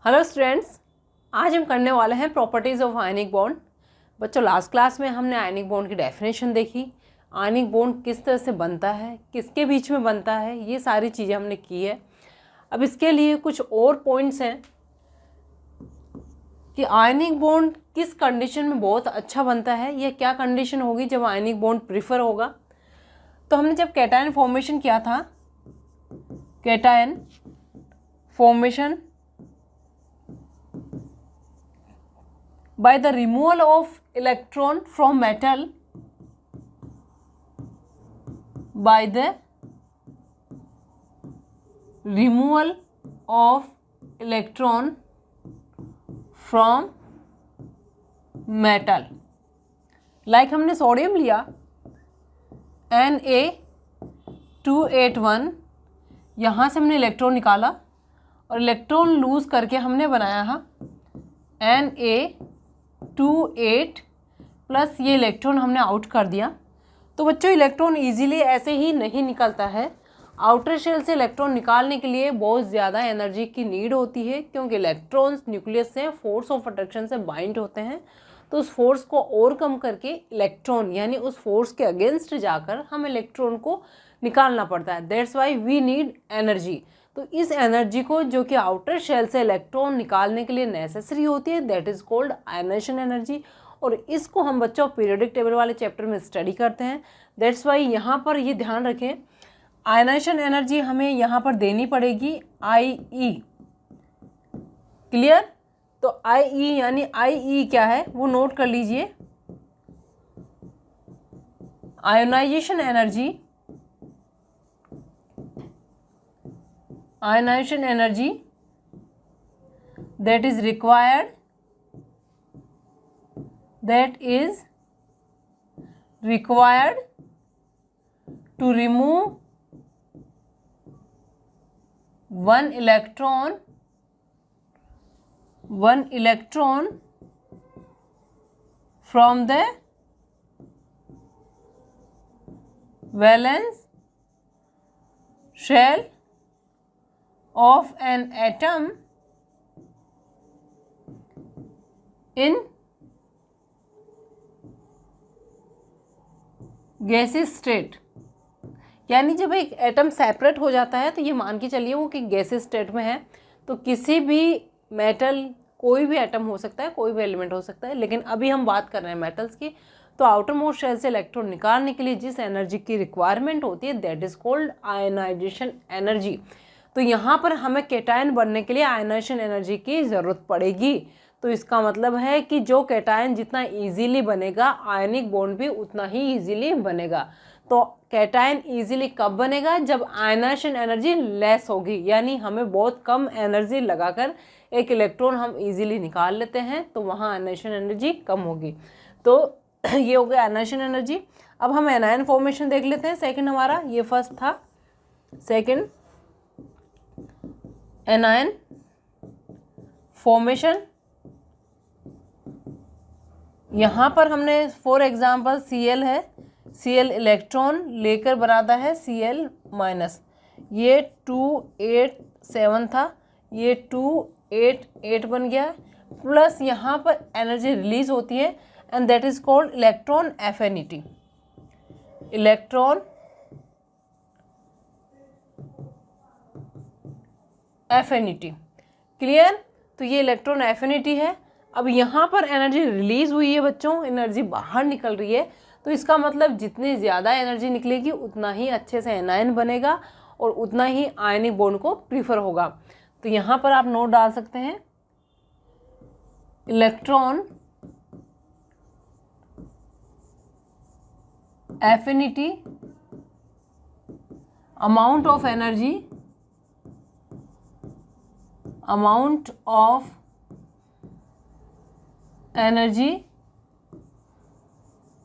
Hello students, आज हम करने वाले हैं प्रॉपर्टीज़ ऑफ आयनिक बॉन्ड। बच्चों, लास्ट क्लास में हमने आयनिक बॉन्ड की डेफिनेशन देखी, आयनिक बॉन्ड किस तरह से बनता है, किसके बीच में बनता है, ये सारी चीज़ें हमने की है। अब इसके लिए कुछ और पॉइंट्स हैं कि आयनिक बॉन्ड किस कंडीशन में बहुत अच्छा बनता है, या क्या कंडीशन होगी जब आयनिक बॉन्ड प्रीफर होगा। तो हमने जब कैटायन फॉर्मेशन किया था, cation formation by the removal of electron from metal, by the removal of electron from metal, like हमने सोडियम लिया Na281, यहाँ से हमने इलेक्ट्रॉन निकाला और इलेक्ट्रॉन लूज करके हमने बनाया है Na28 प्लस ये इलेक्ट्रॉन हमने आउट कर दिया। तो बच्चों, इलेक्ट्रॉन इजीली ऐसे ही नहीं निकलता है। आउटर शेल से इलेक्ट्रॉन निकालने के लिए बहुत ज़्यादा एनर्जी की नीड होती है, क्योंकि इलेक्ट्रॉन्स न्यूक्लियस से फोर्स ऑफ अट्रैक्शन से बाइंड होते हैं। तो उस फोर्स को ओवरकम करके इलेक्ट्रॉन, यानी उस फोर्स के अगेंस्ट जाकर हम इलेक्ट्रॉन को निकालना पड़ता है। That's why we need energy. तो इस एनर्जी को, जो कि आउटर शेल से इलेक्ट्रॉन निकालने के लिए नेसेसरी होती है, that is called ionisation energy. और इसको हम बच्चों पीरियोडिक टेबल वाले चैप्टर में स्टडी करते हैं। दैट्स वाई यहाँ पर ये ध्यान रखें, आयनाइजेशन एनर्जी हमें यहाँ पर देनी पड़ेगी IE। क्लियर? तो IE यानी IE क्या है वो नोट कर लीजिए। Ionisation energy, ionization energy that is required to remove one electron from the valence shell of an atom in gaseous state। यानी जब एक एटम सेपरेट हो जाता है तो ये मान के चलिए वो कि गैसेस स्टेट में है। तो किसी भी मेटल, कोई भी एटम हो सकता है, कोई भी एलिमेंट हो सकता है, लेकिन अभी हम बात कर रहे हैं मेटल्स की। तो आउटर मोस्ट शेल से इलेक्ट्रॉन निकालने के लिए जिस एनर्जी की रिक्वायरमेंट होती है, that is called ionisation energy. तो यहाँ पर हमें कैटायन बनने के लिए आयनाइजेशन एनर्जी की ज़रूरत पड़ेगी। तो इसका मतलब है कि जो कैटायन जितना इजीली बनेगा, आयनिक बॉन्ड भी उतना ही इजीली बनेगा। तो कैटायन इजीली कब बनेगा? जब आयनाइजेशन एनर्जी लेस होगी, यानी हमें बहुत कम एनर्जी लगाकर एक इलेक्ट्रॉन हम इजीली निकाल लेते हैं, तो वहाँ आयनाइजेशन एनर्जी कम होगी। तो ये हो गया आयनाइजेशन एनर्जी। अब हम एनायन फॉर्मेशन देख लेते हैं। सेकंड हमारा, ये फर्स्ट था, सेकंड एनायन फॉर्मेशन। यहाँ पर हमने फॉर एग्जांपल Cl है, Cl इलेक्ट्रॉन लेकर बनाता है Cl माइनस। ये 287 था, ये 288 बन गया, प्लस यहाँ पर एनर्जी रिलीज होती है and that is called electron affinity. Electron affinity, clear? तो ये इलेक्ट्रॉन एफिनिटी है। अब यहाँ पर एनर्जी रिलीज हुई है बच्चों, एनर्जी बाहर निकल रही है। तो इसका मतलब जितनी ज़्यादा एनर्जी निकलेगी उतना ही अच्छे से एनायन बनेगा और उतना ही आयनिक बॉन्ड को प्रीफर होगा। तो यहाँ पर आप नोट डाल सकते हैं, electron affinity, amount of energy,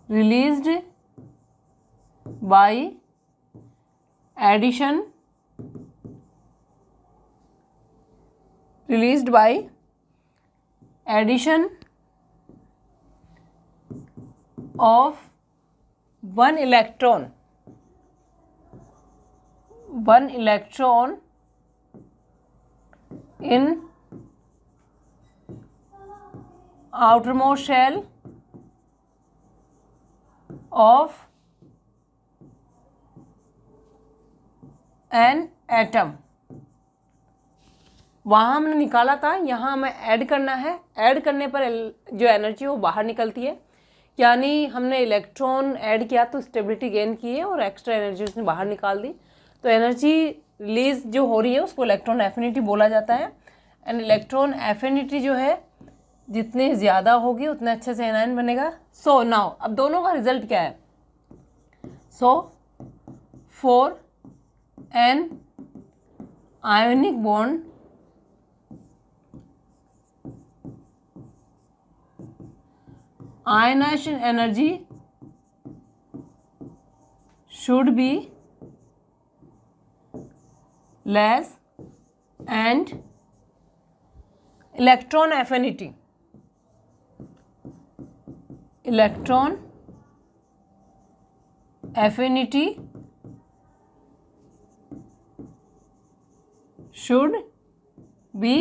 released by addition of one electron in outermost shell of an atom, वहाँ हमने निकाला था, यहाँ हमें ऐड करना है। ऐड करने पर जो एनर्जी वो बाहर निकलती है, यानी हमने इलेक्ट्रॉन ऐड किया तो स्टेबिलिटी गेन की है और एक्स्ट्रा एनर्जी उसने बाहर निकाल दी। तो एनर्जी रिलीज जो हो रही है उसको इलेक्ट्रॉन एफिनिटी बोला जाता है। एंड इलेक्ट्रॉन एफिनिटी जो है जितनी ज़्यादा होगी उतने अच्छे से एनायन बनेगा। सो नाउ अब दोनों का रिजल्ट क्या है? So for an ionic bond ionization energy should be less and electron affinity should be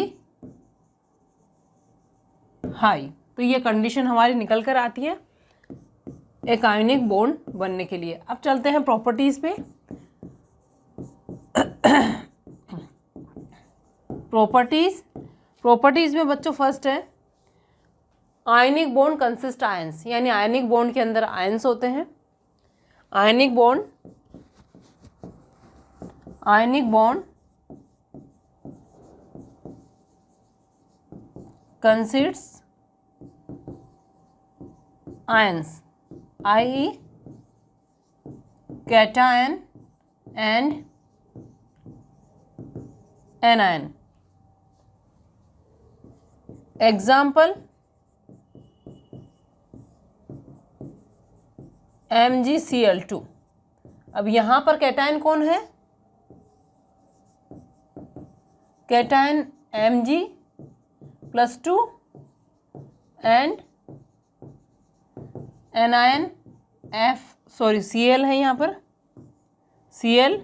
high। तो ये कंडीशन हमारी निकल कर आती है एक आयोनिक बॉन्ड बनने के लिए। अब चलते हैं प्रॉपर्टीज पे। प्रॉपर्टीज में बच्चों फर्स्ट है आयनिक बॉन्ड कंसिस्ट आयंस, यानी आयनिक बॉन्ड के अंदर आयंस होते हैं। Ionic bond consist ions, i.e. cation and anion। Example MgCl2। अब यहाँ पर कैटायन कौन है? Cation Mg+2 and anion Cl है यहाँ पर, Cl-।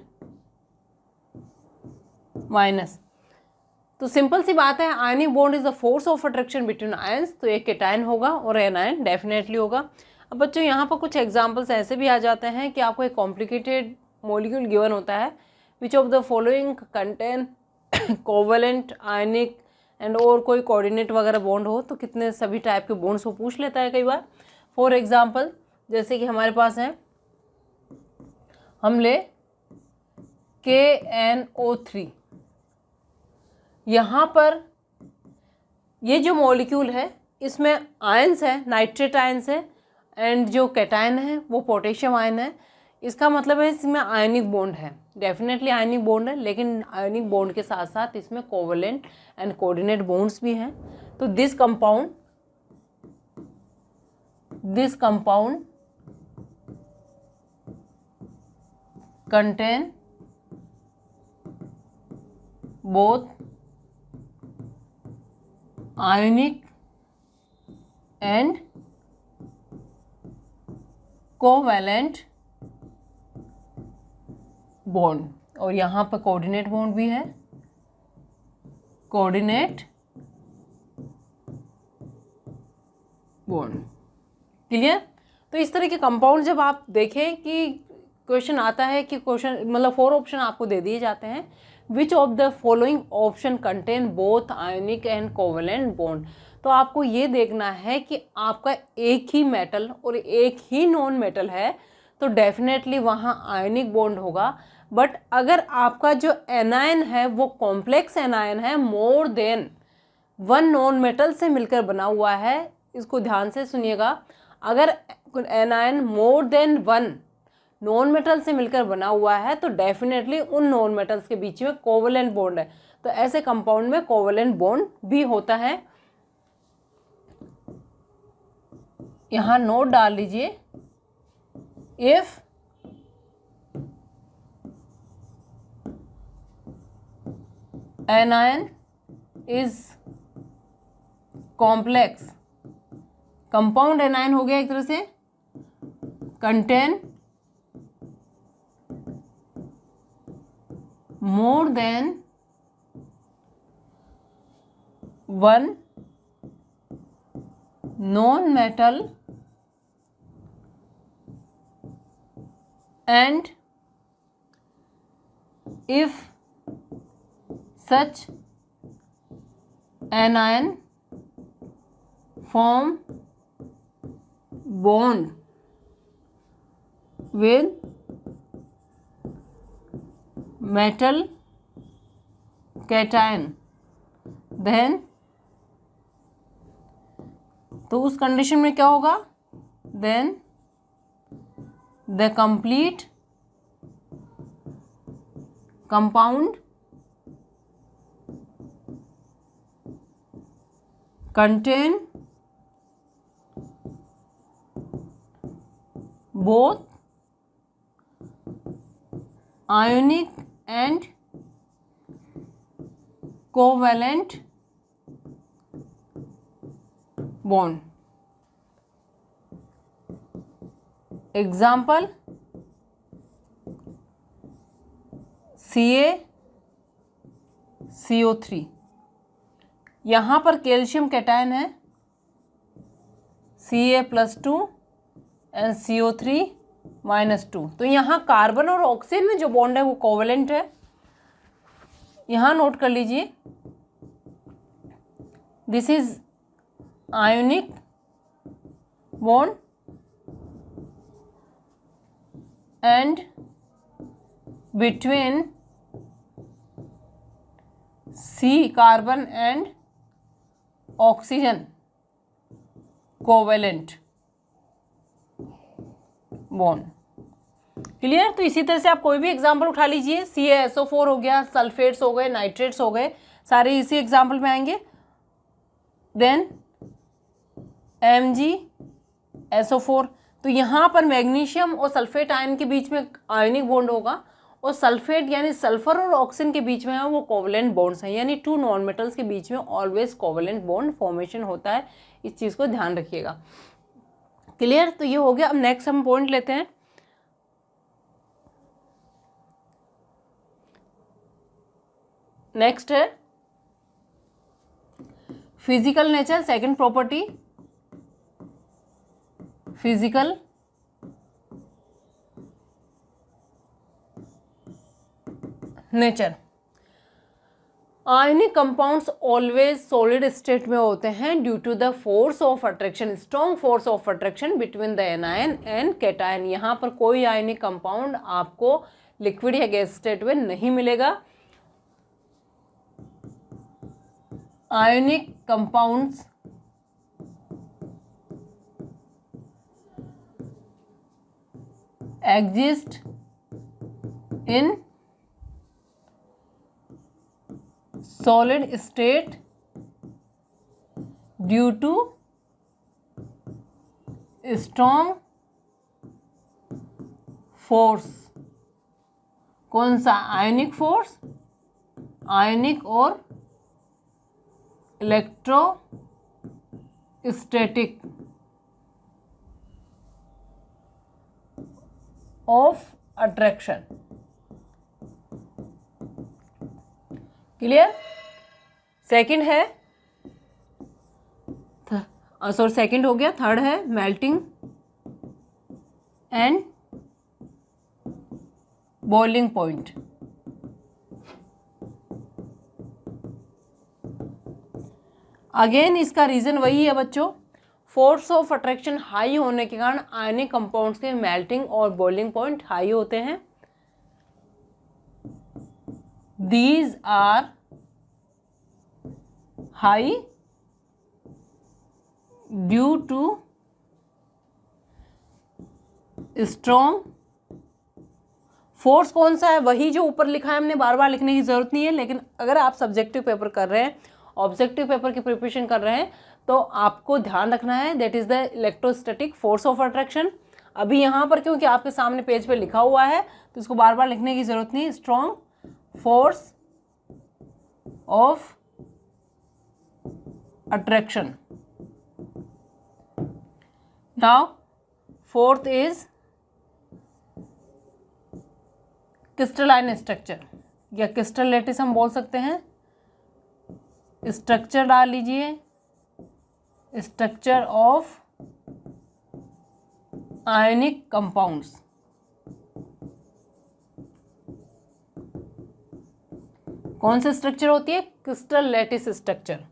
तो सिंपल सी बात है, ionic bond is the force of attraction between ions. तो एक कैटायन होगा और एनायन डेफिनेटली होगा। अब बच्चों यहाँ पर कुछ एग्जांपल्स ऐसे भी आ जाते हैं कि आपको एक कॉम्प्लिकेटेड मॉलिक्यूल गिवन होता है, which of the following contain covalent ionic and और कोई कोऑर्डिनेट वगैरह बॉन्ड हो, तो कितने सभी टाइप के बॉन्ड्स को पूछ लेता है कई बार। फॉर एग्जाम्पल जैसे कि हमारे पास है, हम ले KNO3। यहाँ पर ये जो मॉलिक्यूल है इसमें आयंस है, नाइट्रेट आयंस है, एंड जो कैटायन है वो पोटेशियम आयन है। इसका मतलब है इसमें आयनिक बॉन्ड है, डेफिनेटली आयनिक बॉन्ड है, लेकिन आयनिक बॉन्ड के साथ साथ इसमें कोवेलेंट एंड कोऑर्डिनेट बॉन्ड्स भी हैं। तो this compound contain both ionic and covalent bond, और यहाँ पर कोऑर्डिनेट बॉन्ड भी है, कोऑर्डिनेट बॉन्ड। क्लियर? तो इस तरह के कंपाउंड जब आप देखें कि क्वेश्चन आता है कि क्वेश्चन मतलब 4 ऑप्शन आपको दे दिए जाते हैं, which of the following option contain both ionic and covalent bond, तो आपको ये देखना है कि आपका एक ही मेटल और एक ही नॉन मेटल है तो डेफिनेटली वहाँ आयोनिक बॉन्ड होगा। बट अगर आपका जो एनायन है वो कॉम्प्लेक्स एनायन है, मोर देन 1 नॉन मेटल से मिलकर बना हुआ है, इसको ध्यान से सुनिएगा, अगर anion more than 1 non metal से मिलकर बना हुआ है तो डेफिनेटली उन नॉन मेटल्स के बीच में कोवेलेंट बॉन्ड है। तो ऐसे कंपाउंड में कोवेलेंट बॉन्ड भी होता है। यहाँ नोट डाल लीजिए, if anion is complex, compound anion हो गया एक तरह से, contain more than 1 non metal and if such anion form bond with metal cation then तो उस कंडीशन में क्या होगा, then the complete compound contain both ionic and covalent bond. Example CaCO3, यहाँ पर कैल्शियम कैटायन है Ca+2 एंड CO3-2, तो यहाँ कार्बन और ऑक्सीजन में जो बॉन्ड है वो कोवेलेंट है। यहाँ नोट कर लीजिए, this is ionic bond and between C carbon and oxygen covalent bond. Clear. तो इसी तरह से आप कोई भी एग्जाम्पल उठा लीजिए, CaSO4 हो गया, सल्फेट्स हो गए, नाइट्रेट्स हो गए, सारे इसी एग्जाम्पल में आएंगे। देन MgSO4, तो यहाँ पर मैग्नीशियम और सल्फेट आयन के बीच में आयनिक बॉन्ड होगा, और सल्फेट यानी सल्फर और ऑक्सीजन के बीच में है वो कोवेलेंट बॉन्ड्स हैं, यानी टू नॉन मेटल्स के बीच में ऑलवेज कोवेलेंट बॉन्ड फॉर्मेशन होता है। इस चीज़ को ध्यान रखिएगा। क्लियर। तो ये हो गया। अब नेक्स्ट हम पॉइंट लेते हैं। नेक्स्ट है physical nature, second property physical nature. Ionic compounds always solid state में होते हैं due to the force of attraction, strong force of attraction between the anion and cation. यहाँ पर कोई आयनिक कंपाउंड आपको लिक्विड या गैस स्टेट में नहीं मिलेगा। Ionic compounds exist in solid state due to strong force। कौन सा? आयनिक फोर्स, आयनिक और electrostatic of attraction. Clear. Second है, सॉरी सेकंड हो गया, थर्ड है melting and boiling point. Again इसका रीजन वही है बच्चों, फोर्स ऑफ अट्रैक्शन हाई होने के कारण आयनिक कंपाउंड्स के मेल्टिंग और बॉइलिंग पॉइंट हाई होते हैं। These are high due to strong force. कौन सा है? वही जो ऊपर लिखा है, हमने बार बार लिखने की जरूरत नहीं है, लेकिन अगर आप सब्जेक्टिव पेपर कर रहे हैं, ऑब्जेक्टिव पेपर की प्रिपरेशन कर रहे हैं, तो आपको ध्यान रखना है that is the electrostatic force of attraction. अभी यहाँ पर क्योंकि आपके सामने पेज पे लिखा हुआ है तो इसको बार बार लिखने की जरूरत नहीं। Strong force of attraction. Now fourth is crystalline structure या क्रिस्टल लैटिस हम बोल सकते हैं। स्ट्रक्चर डाल लीजिए स्ट्रक्चर ऑफ आयनिक कंपाउंड्स। कौन सी स्ट्रक्चर होती है? Crystal lattice structure.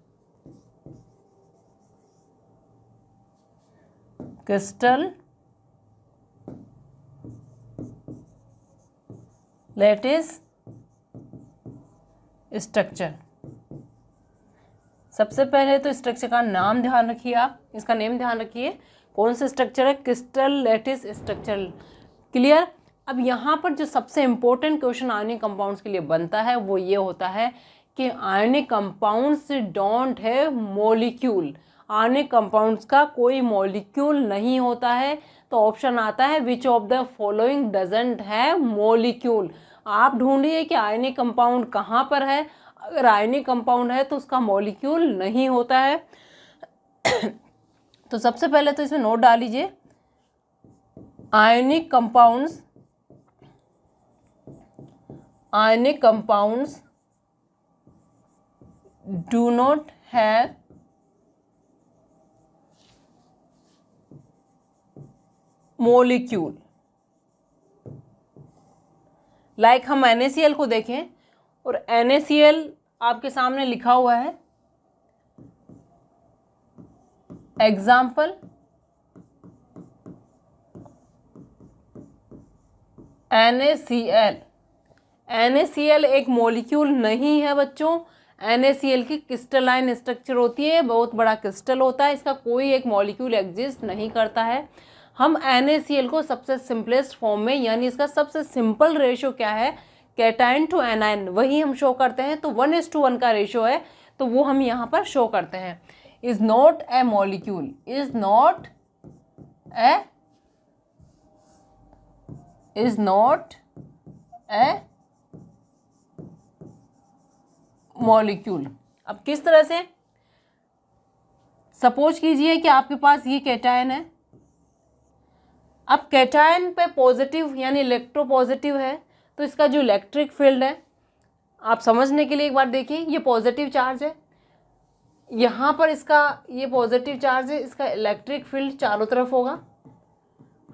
Crystal lattice structure. सबसे पहले तो स्ट्रक्चर का नाम ध्यान रखिए, आप इसका नेम ध्यान रखिए। कौन सा स्ट्रक्चर है? Crystal lattice structure. क्लियर। अब यहाँ पर जो सबसे इंपॉर्टेंट क्वेश्चन आयनिक कंपाउंड्स के लिए बनता है वो ये होता है कि ionic compounds don't have molecule. Ionic compounds का कोई मॉलिक्यूल नहीं होता है। तो ऑप्शन आता है which of the following doesn't have molecule. आप ढूंढिए कि आयनिक कंपाउंड कहाँ पर है। अगर आयनिक कंपाउंड है तो उसका मॉलिक्यूल नहीं होता है। तो सबसे पहले तो इसमें नोट डाल लीजिए, ionic compounds do not have molecule. Like हम NaCl को देखें और NaCl आपके सामने लिखा हुआ है, एग्जाम्पल NaCl। NaCl एक मॉलिक्यूल नहीं है बच्चों। NaCl की क्रिस्टलाइन स्ट्रक्चर होती है, बहुत बड़ा क्रिस्टल होता है, इसका कोई एक मॉलिक्यूल एग्जिस्ट नहीं करता है। हम NaCl को सबसे सिंपलेस्ट फॉर्म में, यानी इसका सबसे सिंपल रेशो क्या है? कैटायन टू एनायन, वही हम शो करते हैं। तो 1:1 का रेशो है, तो वो हम यहाँ पर शो करते हैं। Is not a molecule, is not a molecule. अब किस तरह से? सपोज कीजिए कि आपके पास ये कैटायन है। अब कैटायन पे पॉजिटिव यानी इलेक्ट्रोपॉजिटिव है, तो इसका जो इलेक्ट्रिक फील्ड है, आप समझने के लिए एक बार देखिए, ये पॉजिटिव चार्ज है, यहाँ पर इसका ये पॉजिटिव चार्ज है, इसका इलेक्ट्रिक फील्ड चारों तरफ होगा,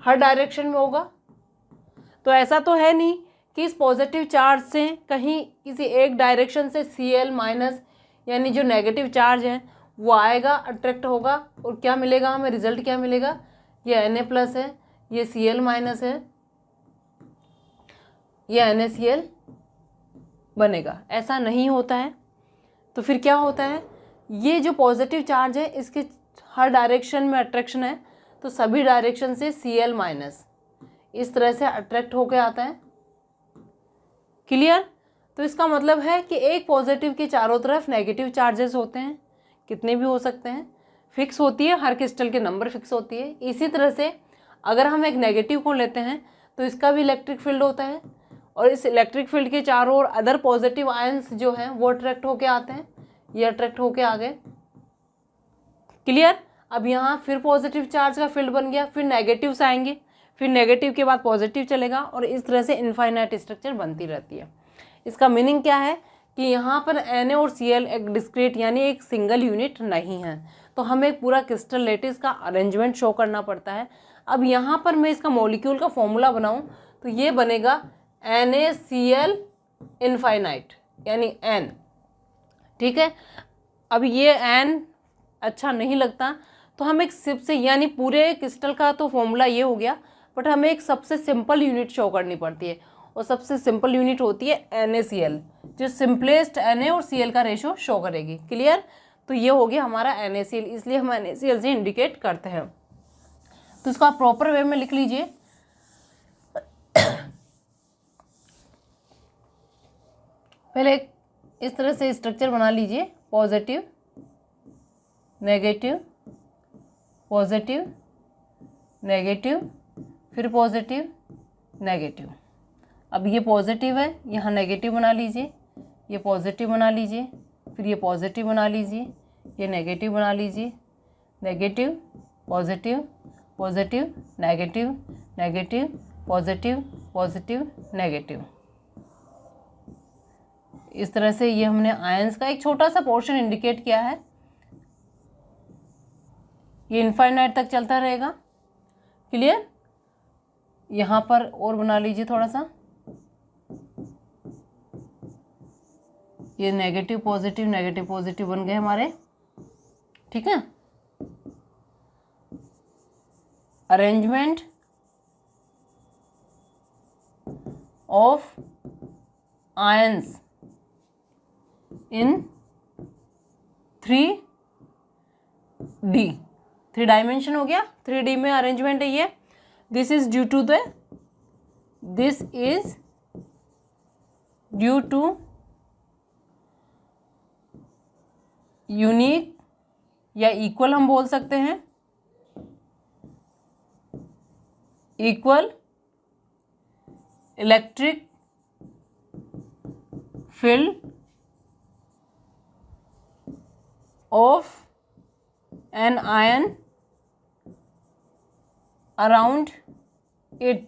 हर डायरेक्शन में होगा। तो ऐसा तो है नहीं कि इस पॉजिटिव चार्ज से कहीं किसी एक डायरेक्शन से Cl- यानी जो नेगेटिव चार्ज है वो आएगा, अट्रैक्ट होगा, और क्या मिलेगा हमें? रिजल्ट क्या मिलेगा? ये Na+ है, ये Cl- है, ये NaCl बनेगा। ऐसा नहीं होता है। तो फिर क्या होता है? ये जो पॉजिटिव चार्ज है इसके हर डायरेक्शन में अट्रैक्शन है, तो सभी डायरेक्शन से Cl- इस तरह से अट्रैक्ट होके आता है। क्लियर। तो इसका मतलब है कि एक पॉजिटिव के चारों तरफ नेगेटिव चार्जेस होते हैं, कितने भी हो सकते हैं, फिक्स होती है, हर क्रिस्टल के नंबर फिक्स होती है। इसी तरह से अगर हम एक नेगेटिव को लेते हैं तो इसका भी इलेक्ट्रिक फील्ड होता है, और इस इलेक्ट्रिक फील्ड के चारों ओर अदर पॉजिटिव आयंस जो हैं वो अट्रैक्ट होके आते हैं, ये अट्रैक्ट होके आ गए। क्लियर। अब यहाँ फिर पॉजिटिव चार्ज का फील्ड बन गया, फिर नेगेटिव्स आएंगे, फिर नेगेटिव के बाद पॉजिटिव चलेगा, और इस तरह से इनफाइनाइट स्ट्रक्चर बनती रहती है। इसका मीनिंग क्या है कि यहाँ पर Na और Cl एक डिस्क्रीट यानी एक सिंगल यूनिट नहीं है, तो हमें एक पूरा क्रिस्टल लैटिस का अरेंजमेंट शो करना पड़ता है। अब यहाँ पर मैं इसका मॉलिक्यूल का फॉर्मूला बनाऊँ तो ये बनेगा NaCl इनफाइनाइट यानी N। ठीक है। अब ये N अच्छा नहीं लगता, तो हम एक सिप से, यानी पूरे क्रिस्टल का तो फॉर्मूला ये हो गया, बट हमें एक सबसे सिंपल यूनिट शो करनी पड़ती है, और सबसे सिंपल यूनिट होती है NaCl, जो सिंपलेस्ट Na और Cl का रेशो शो करेगी। क्लियर। तो ये हो गया हमारा NaCl, इसलिए हम NaCl से इंडिकेट करते हैं। तो इसको आप प्रॉपर वे में लिख लीजिए। पहले इस तरह से स्ट्रक्चर बना लीजिए, पॉजिटिव नेगेटिव पॉजिटिव नेगेटिव, फिर पॉजिटिव नेगेटिव। अब ये पॉजिटिव है, यहाँ नेगेटिव बना लीजिए, ये पॉजिटिव बना लीजिए, फिर ये पॉजिटिव बना लीजिए, ये नेगेटिव बना लीजिए, negative positive positive negative negative positive positive negative. इस तरह से ये हमने आयंस का एक छोटा सा पोर्शन इंडिकेट किया है। ये इनफाइनाइट तक चलता रहेगा। क्लियर? यहाँ पर और बना लीजिए थोड़ा सा, ये नेगेटिव पॉजिटिव बन गए हमारे। ठीक है, arrangement of ions in 3D, 3 dimension हो गया, 3D में अरेंजमेंट है ये। This is due to unique या इक्वल हम बोल सकते हैं, equal electric field of an ion around it.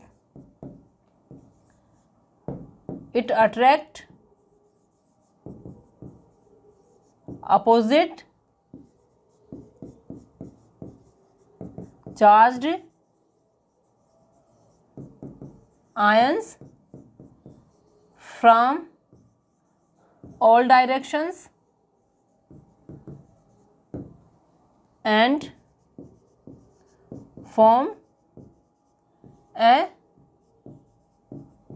It attract opposite charged ions from all directions and form a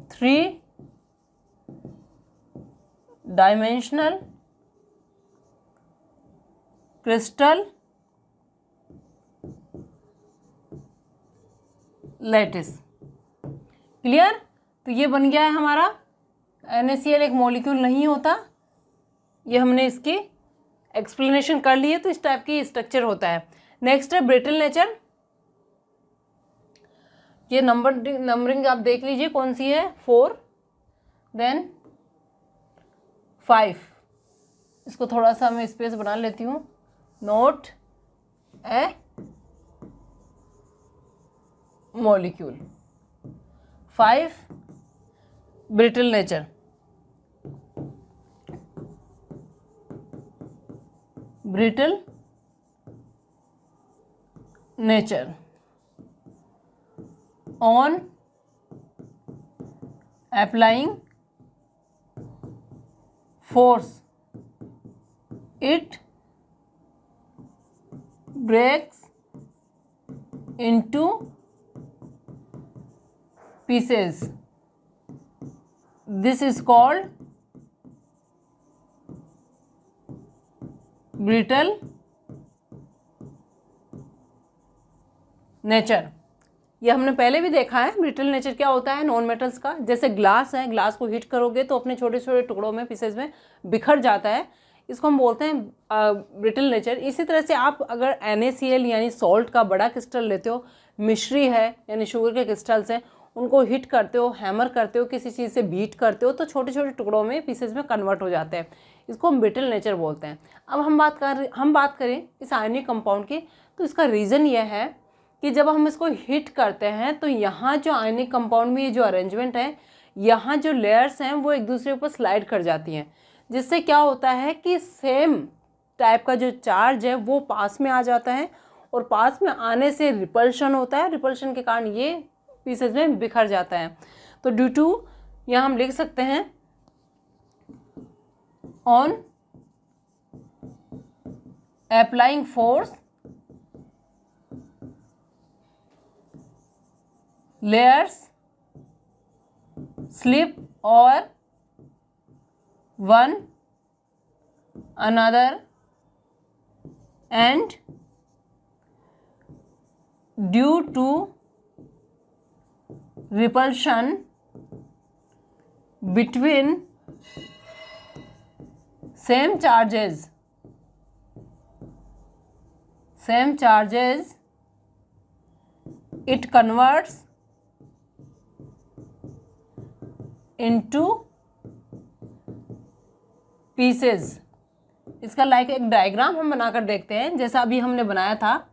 3-dimensional crystal lattice. Clear? तो ये बन गया है हमारा NaCl एक मॉलिक्यूल नहीं होता, ये हमने इसकी एक्सप्लेनेशन कर ली है। तो इस टाइप की स्ट्रक्चर होता है। नेक्स्ट है ब्रिटल नेचर। ये नंबरिंग आप देख लीजिए कौन सी है, 4 देन 5। इसको थोड़ा सा मैं स्पेस बना लेती हूँ। Note A molecule, 5 brittle nature. Brittle nature on applying force, it breaks into pieces. This is called brittle nature. ये हमने पहले भी देखा है। ब्रिटल नेचर क्या होता है? नॉन मेटल्स का, जैसे ग्लास है, ग्लास को हीट करोगे तो अपने छोटे छोटे टुकड़ों में, पीसेज में बिखर जाता है, इसको हम बोलते हैं ब्रिटल नेचर। इसी तरह से आप अगर NaCl यानी सॉल्ट का बड़ा क्रिस्टल लेते हो, मिश्री है यानी शुगर के क्रिस्टल्स हैं, उनको हिट करते हो, हैमर करते हो, किसी चीज़ से बीट करते हो तो छोटे छोटे टुकड़ों में, पीसेज में कन्वर्ट हो जाते हैं, इसको हम ब्रिटल नेचर बोलते हैं। अब हम बात करें इस आयनिक कंपाउंड की, तो इसका रीज़न यह है कि जब हम इसको हिट करते हैं तो यहाँ जो आयनिक कंपाउंड में ये जो अरेंजमेंट है, यहाँ जो लेयर्स हैं वो एक दूसरे ऊपर स्लाइड कर जाती हैं, जिससे क्या होता है कि सेम टाइप का जो चार्ज है वो पास में आ जाता है, और पास में आने से रिपल्शन होता है, रिपल्शन के कारण ये पीसेज में बिखर जाता है। तो ड्यू टू, यहाँ हम लिख सकते हैं on applying force layers slip over one another and due to repulsion between same charges it converts into pieces। इसका लाइक एक डायग्राम हम बनाकर देखते हैं, जैसा अभी हमने बनाया था।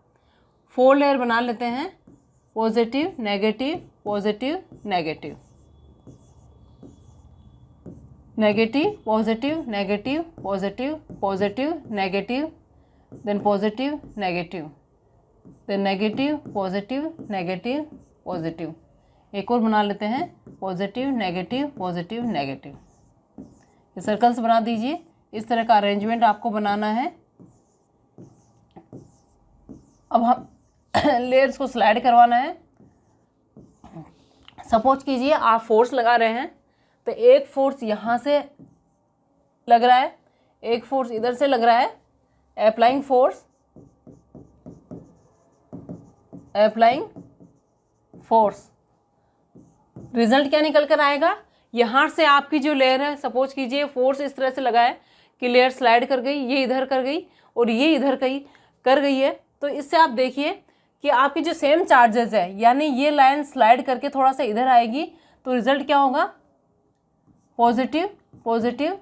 4 लेयर बना लेते हैं, positive negative positive negative negative positive negative positive positive negative then positive negative then negative positive negative positive. एक और बना लेते हैं, पॉजिटिव नेगेटिव पॉजिटिव नेगेटिव। ये सर्कल्स बना दीजिए। इस तरह का अरेंजमेंट आपको बनाना है। अब हम लेयर्स को स्लाइड करवाना है। सपोज कीजिए आप फोर्स लगा रहे हैं, तो एक फोर्स यहाँ से लग रहा है, एक फोर्स इधर से लग रहा है। Applying force, applying force, result क्या निकल कर आएगा? यहाँ से आपकी जो लेयर है, सपोज कीजिए फोर्स इस तरह से लगा है कि लेयर स्लाइड कर गई, ये इधर कर गई और ये इधर कर गई है। तो इससे आप देखिए कि आपकी जो सेम चार्जेस है, यानी ये लाइन स्लाइड करके थोड़ा सा इधर आएगी, तो रिजल्ट क्या होगा? Positive positive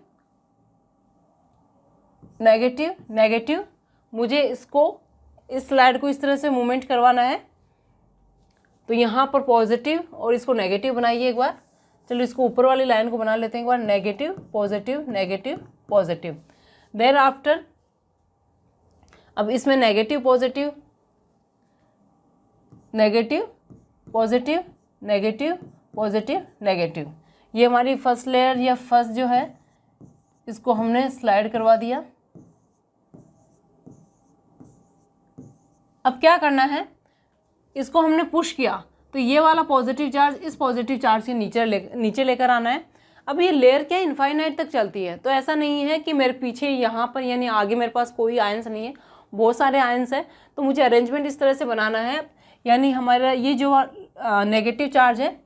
negative negative. मुझे इसको, इस स्लाइड को इस तरह से मूवमेंट करवाना है, तो यहाँ पर पॉजिटिव और इसको नेगेटिव बनाइए एक बार। चलो इसको ऊपर वाली लाइन को बना लेते हैं एक बार, negative positive negative positive. Then after अब इसमें negative positive negative positive negative positive negative. ये हमारी फर्स्ट लेयर या फर्स्ट जो है, इसको हमने स्लाइड करवा दिया। अब क्या करना है, इसको हमने पुश किया तो ये वाला पॉजिटिव चार्ज इस पॉजिटिव चार्ज के नीचे लेकर आना है। अब ये लेयर क्या इनफाइनाइट तक चलती है, तो ऐसा नहीं है कि मेरे पीछे यहाँ पर यानी आगे मेरे पास कोई आयंस नहीं है, बहुत सारे आयंस है। तो मुझे अरेंजमेंट इस तरह से बनाना है, यानी हमारा ये जो नेगेटिव चार्ज है,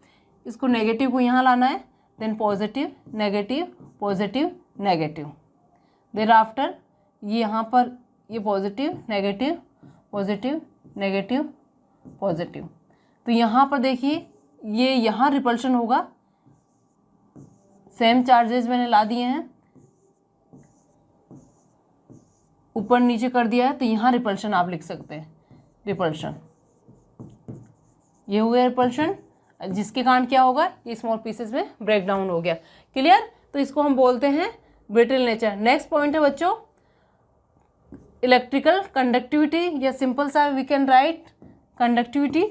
इसको नेगेटिव को यहाँ लाना है, then positive negative positive negative. Then after ये यहाँ पर ये positive negative positive negative positive. तो यहाँ पर देखिए ये यहाँ रिपल्शन होगा, सेम चार्जेस मैंने ला दिए हैं, ऊपर नीचे कर दिया है, तो यहाँ रिपल्शन आप लिख सकते हैं, रिपल्शन। ये हो गया रिपल्शन, जिसके कारण क्या होगा, ये स्मॉल पीसेस में ब्रेक डाउन हो गया। क्लियर? तो इसको हम बोलते हैं ब्रिटल नेचर। नेक्स्ट पॉइंट है बच्चों इलेक्ट्रिकल कंडक्टिविटी, या सिंपल सा we can write conductivity.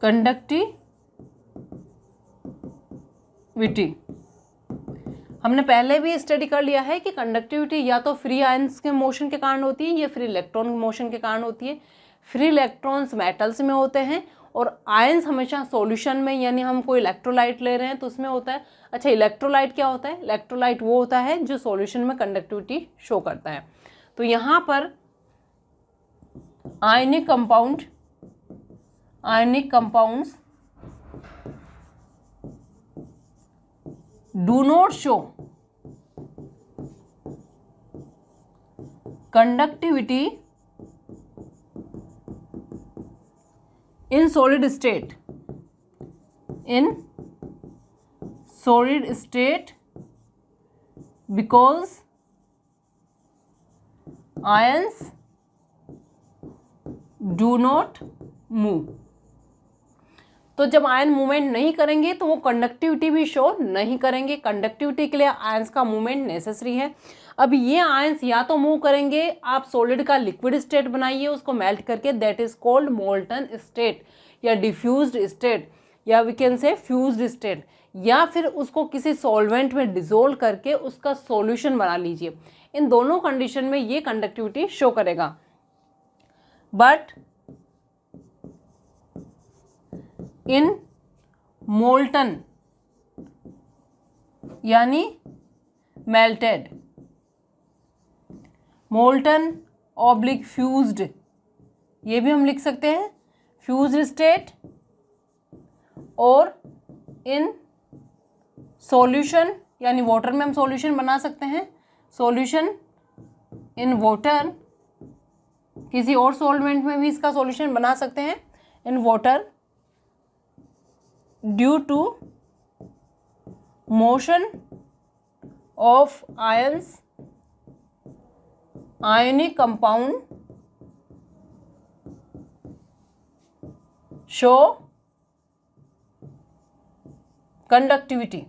Conductivity हमने पहले भी स्टडी कर लिया है कि कंडक्टिविटी या तो फ्री आयंस के मोशन के कारण होती है या फ्री इलेक्ट्रॉन मोशन के कारण होती है। फ्री इलेक्ट्रॉन्स मेटल्स में होते हैं और आयंस हमेशा सॉल्यूशन में, यानी हम कोई इलेक्ट्रोलाइट ले रहे हैं तो उसमें होता है। अच्छा, इलेक्ट्रोलाइट क्या होता है? इलेक्ट्रोलाइट वो होता है जो सॉल्यूशन में कंडक्टिविटी शो करता है। तो यहाँ पर ionic compounds do not show conductivity in solid state, because ions do not move। तो जब आयन मूवमेंट नहीं करेंगे तो वो कंडक्टिविटी भी शो नहीं करेंगे। कंडक्टिविटी के लिए आयंस का मूवमेंट नेसेसरी है। अब ये आयंस या तो मूव करेंगे, आप सॉलिड का लिक्विड स्टेट बनाइए उसको मेल्ट करके, that is called molten state या डिफ्यूज्ड स्टेट, या we can say fused state, या फिर उसको किसी सॉल्वेंट में डिसोल्व करके उसका सॉल्यूशन बना लीजिए। इन दोनों कंडीशन में ये कंडक्टिविटी शो करेगा। बट इन मोल्टन यानी मेल्टेड, मोल्टन ऑब्लिक फ्यूज्ड, ये भी हम लिख सकते हैं फ्यूज्ड स्टेट, और इन सॉल्यूशन यानी वाटर में हम सॉल्यूशन बना सकते हैं, सॉल्यूशन इन वाटर, किसी और सॉल्वेंट में भी इसका सॉल्यूशन बना सकते हैं, in water due to motion of ions, ionic compound show conductivity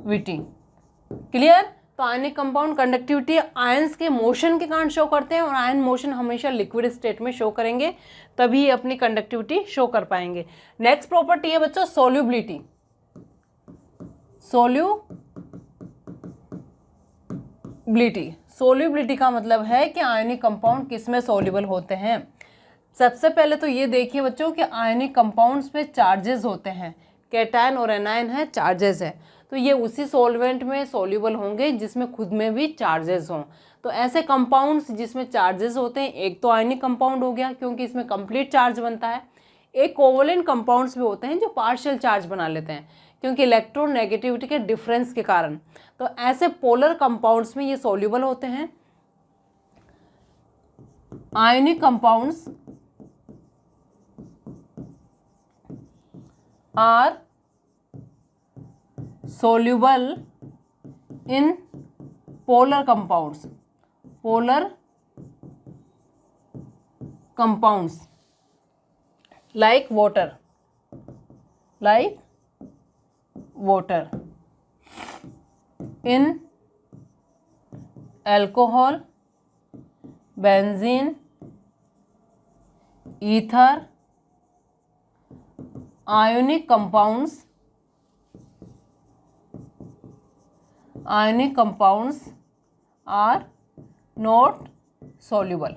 clear. तो आयनिक कंपाउंड कंडक्टिविटी आयंस के मोशन के कारण शो करते हैं, और आयन मोशन हमेशा लिक्विड स्टेट में शो करेंगे, तभी अपनी कंडक्टिविटी शो कर पाएंगे। नेक्स्ट प्रॉपर्टी है बच्चों सोल्यूबिलिटी। सोल्यूबिलिटी का मतलब है कि आयनिक कंपाउंड किस में सोल्यूबल होते हैं। सबसे पहले तो ये देखिए बच्चों कि आयनिक कंपाउंड्स में चार्जेस होते हैं, कैटायन और एनायन है, चार्जेस है, तो ये उसी सॉल्वेंट में सोल्यूबल होंगे जिसमें खुद में भी चार्जेस हों। तो ऐसे कंपाउंड्स जिसमें चार्जेस होते हैं, एक तो आयनिक कंपाउंड हो गया क्योंकि इसमें कंप्लीट चार्ज बनता है, एक कोवलेंट कंपाउंड्स भी होते हैं जो पार्शियल चार्ज बना लेते हैं क्योंकि इलेक्ट्रॉन नेगेटिविटी के डिफरेंस के कारण। तो ऐसे पोलर कंपाउंड्स में ये सोल्यूबल होते हैं। Ionic compounds are soluble in polar compounds like water in alcohol, benzene, ether. Ionic compounds are not soluble।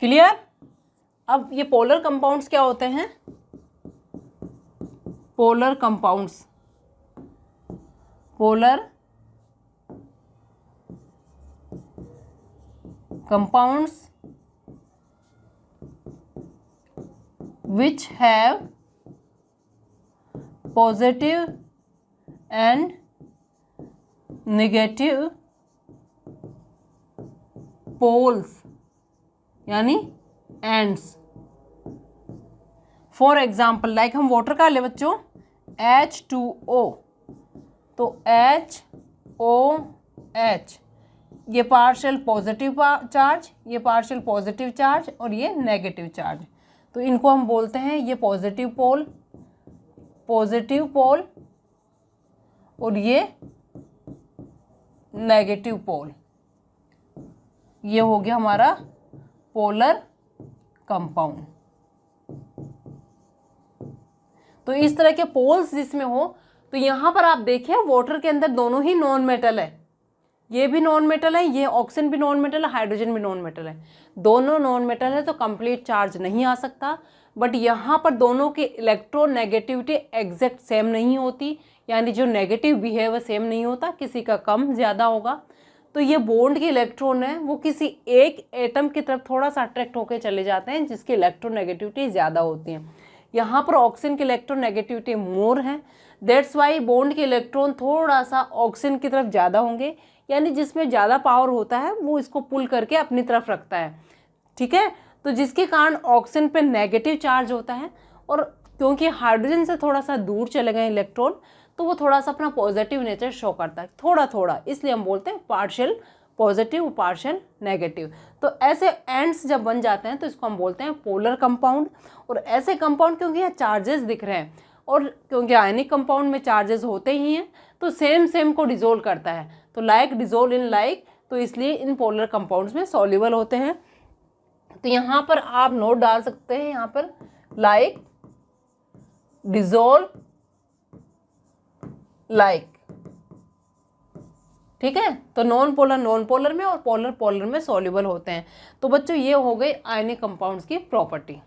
Clear. अब ये पोलर कंपाउंड्स क्या होते हैं? Polar compounds which have positive and negative poles यानी एंड्स। फॉर एग्जाम्पल लाइक हम water का ले बच्चों H2O, तो HOH ये पार्शियल पॉजिटिव चार्ज, ये पार्शियल पॉजिटिव चार्ज और ये नेगेटिव चार्ज, तो इनको हम बोलते हैं ये पॉजिटिव पोल और ये नेगेटिव पोल। ये हो गया हमारा पोलर कंपाउंड। तो इस तरह के पोल्स जिसमें हो, तो यहाँ पर आप देखिए वाटर के अंदर दोनों ही नॉन मेटल है, ये भी नॉन मेटल है, ये ऑक्सीजन भी नॉन मेटल है, हाइड्रोजन भी नॉन मेटल है, दोनों नॉन मेटल है, तो कंप्लीट चार्ज नहीं आ सकता। बट यहाँ पर दोनों की इलेक्ट्रॉन नेगेटिविटी एग्जैक्ट सेम नहीं होती, यानी जो नेगेटिव भी है वह सेम नहीं होता, किसी का कम ज़्यादा होगा। तो ये बॉन्ड के इलेक्ट्रॉन है वो किसी एक एटम की तरफ थोड़ा सा अट्रैक्ट होकर चले जाते हैं जिसकी इलेक्ट्रॉन नेगेटिविटी ज़्यादा होती है। यहाँ पर ऑक्सीजन की इलेक्ट्रॉन नेगेटिविटी मोर है, दैट्स वाई बॉन्ड के इलेक्ट्रॉन थोड़ा सा ऑक्सीजन की तरफ ज़्यादा होंगे, यानी जिसमें ज़्यादा पावर होता है वो इसको पुल करके अपनी तरफ रखता है। ठीक है, तो जिसके कारण ऑक्सीजन पे नेगेटिव चार्ज होता है, और क्योंकि हाइड्रोजन से थोड़ा सा दूर चले गए इलेक्ट्रॉन तो वो थोड़ा सा अपना पॉजिटिव नेचर शो करता है थोड़ा थोड़ा, इसलिए हम बोलते हैं पार्शियल पॉजिटिव पार्शियल नेगेटिव। तो ऐसे एंड्स जब बन जाते हैं तो इसको हम बोलते हैं पोलर कंपाउंड। और ऐसे कंपाउंड क्योंकि यहाँ चार्जेस दिख रहे हैं और क्योंकि आयनिक कंपाउंड में चार्जेस होते ही हैं तो सेम को डिजोल्व करता है, तो लाइक डिजोल्व इन लाइक, तो इसलिए इन पोलर कंपाउंड्स में सॉल्युबल होते हैं। तो यहाँ पर आप नोट डाल सकते हैं, यहाँ पर लाइक डिजोल्व लाइक। ठीक है, तो नॉन पोलर में और पोलर में सॉल्युबल होते हैं। तो बच्चों ये हो गई आयनिक कंपाउंड्स की प्रॉपर्टी।